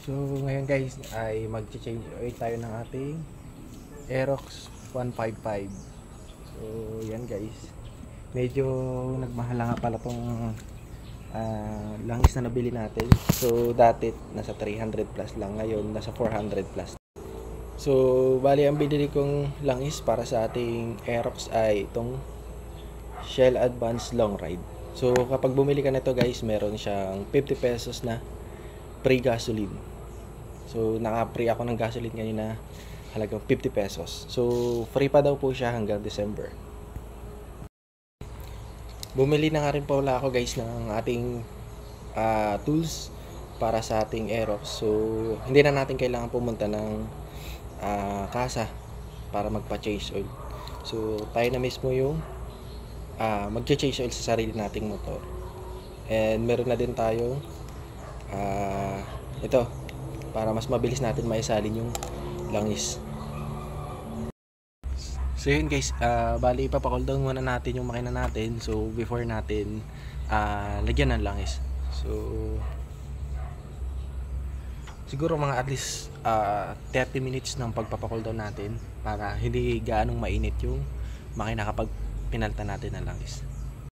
So ngayon guys ay mag-change oil tayo ng ating Aerox 155. So yan guys, medyo nagmahal nga pala tong langis na nabili natin. So dati nasa 300 plus lang, ngayon nasa 400 plus. So bali ang binili kong langis para sa ating Aerox ay itong Shell Advance Long Ride. So kapag bumili ka nito guys, meron siyang 50 pesos na free gasoline. So naka-free ako ng gasoline ngayon na halagang 50 pesos. So free pa daw po siya hanggang December. Bumili na nga rin pala ako guys ng ating tools para sa ating Aerox. So hindi na natin kailangan pumunta ng kasa para magpa-change oil. So tayo na mismo yung mag-change oil sa sarili nating motor. And meron na din tayong ito para mas mabilis natin maisalin yung langis. So yun guys, bali ipapacool down muna natin yung makina natin. So before natin lagyan ng langis. So siguro mga at least 30 minutes ng pagpapacool down natin para hindi gaanong mainit yung makina kapag pinalitan natin ng langis.